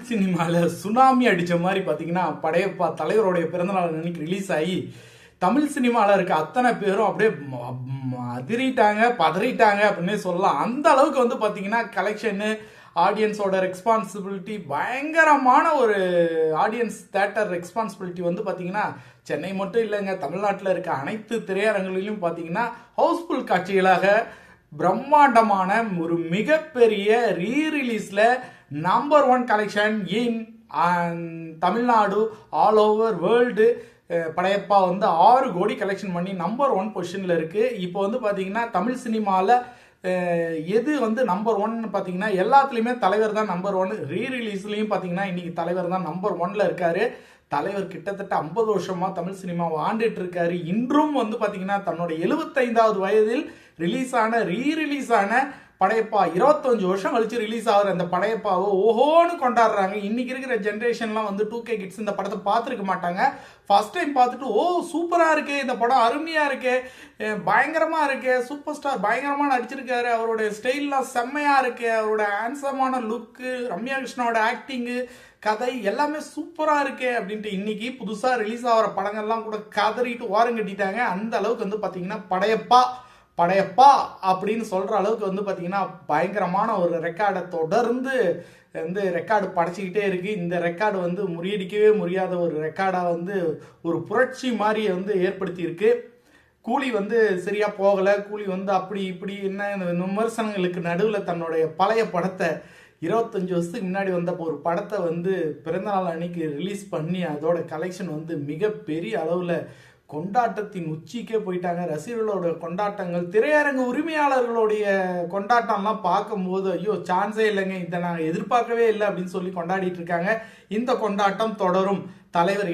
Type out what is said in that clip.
சினிமாவில் சுனாமி அடித்த மாதிரி பார்த்தீங்கன்னா படையப்பா தலைவருடைய பிறந்தநாள் அன்னைக்கு ரிலீஸ் ஆகி தமிழ் சினிமாவில் இருக்க அத்தனை பேரும் அப்படியே அதிரிட்டாங்க பதறிட்டாங்க அப்படின்னே சொல்லலாம். அந்த அளவுக்கு வந்து பார்த்தீங்கன்னா கலெக்ஷனு, ஆடியன்ஸோட ரெஸ்பான்சிபிலிட்டி, பயங்கரமான ஒரு ஆடியன்ஸ் தேட்டர் ரெஸ்பான்சிபிலிட்டி வந்து பார்த்தீங்கன்னா சென்னை மட்டும் இல்லைங்க, தமிழ்நாட்டில் இருக்க அனைத்து திரையரங்குகளிலும் பார்த்தீங்கன்னா ஹவுஸ்ஃபுல் காட்சிகளாக பிரம்மாண்டமான ஒரு மிகப்பெரிய ரீரிலீஸில் number 1 collection in Tamil Nadu all over world. Padayappa வந்து 6 கோடி கலெக்ஷன் பண்ணி நம்பர் 1 பொசிஷனில் இருக்குது. இப்போ வந்து பார்த்தீங்கன்னா தமிழ் சினிமாவில் எது வந்து நம்பர் 1 பார்த்தீங்கன்னா எல்லாத்துலேயுமே தலைவர் தான் நம்பர் 1. ரீரிலீஸ்லையும் பார்த்தீங்கன்னா இன்னைக்கு தலைவர் தான் நம்பர் 1ல் இருக்காரு. தலைவர் கிட்டத்தட்ட 50 வருஷமா தமிழ் சினிமாவை ஆண்டுட்டு இருக்காரு. இன்றும் வந்து பார்த்தீங்கன்னா தன்னோட 75வது வயதில் ரீரிலீஸ் ஆன படையப்பா 25 வருஷம் கழிச்சு ரிலீஸ் ஆகிற அந்த படையப்பாவை ஓஹோன்னு கொண்டாடுறாங்க. இன்னைக்கு இருக்கிற ஜென்ரேஷன்லாம் வந்து 2K கிட்ஸ் இந்த படத்தை பார்த்துருக்க மாட்டாங்க. ஃபர்ஸ்ட் டைம் பார்த்துட்டு ஓ சூப்பராக இருக்கு, இந்த படம் அருமையாக இருக்கு, பயங்கரமாக இருக்கு, சூப்பர் ஸ்டார் பயங்கரமாக நடிச்சிருக்காரு, அவருடைய ஸ்டைல்லாம் செம்மையாக இருக்கு, அவரோட ஹேண்ட்ஸமான லுக்கு, ரம்யா கிருஷ்ணாவோட ஆக்டிங்கு, கதை எல்லாமே சூப்பராக இருக்கு அப்படின்ட்டு இன்னைக்கு புதுசாக ரிலீஸ் ஆகிற படங்கள்லாம் கூட கதறிட்டு ஓரம் கட்டிட்டாங்க. அந்த அளவுக்கு வந்து பார்த்தீங்கன்னா படையப்பா அப்படின்னு சொல்கிற அளவுக்கு வந்து பார்த்தீங்கன்னா பயங்கரமான ஒரு ரெக்கார்டை தொடர்ந்து வந்து ரெக்கார்டு படைச்சிக்கிட்டே இருக்குது. இந்த ரெக்கார்டு வந்து முறியடிக்கவே முடியாத ஒரு ரெக்கார்டாக வந்து ஒரு புரட்சி மாதிரி வந்து ஏற்படுத்தியிருக்கு. கூலி வந்து சரியாக போகலை, கூலி வந்து அப்படி இப்படி என்ன விமர்சனங்களுக்கு நடுவில் தன்னுடைய பழைய படத்தை 25 வருஷத்துக்கு முன்னாடி வந்த ஒரு படத்தை வந்து பிறந்தநாள் அன்னைக்கு ரிலீஸ் பண்ணி அதோட கலெக்ஷன் வந்து மிகப்பெரிய அளவில் கொண்டாட்டத்தின் உச்சிக்கே போயிட்டாங்க. ரசிகர்களோட கொண்டாட்டங்கள், திரையரங்கு உரிமையாளர்களுடைய கொண்டாட்டம்லாம் பார்க்கும்போது ஐயோ சான்ஸே இல்லைங்க, இதை நாங்கள் எதிர்பார்க்கவே இல்லை அப்படின்னு சொல்லி கொண்டாடிட்டு இருக்காங்க. இந்த கொண்டாட்டம் தொடரும். தலைவர்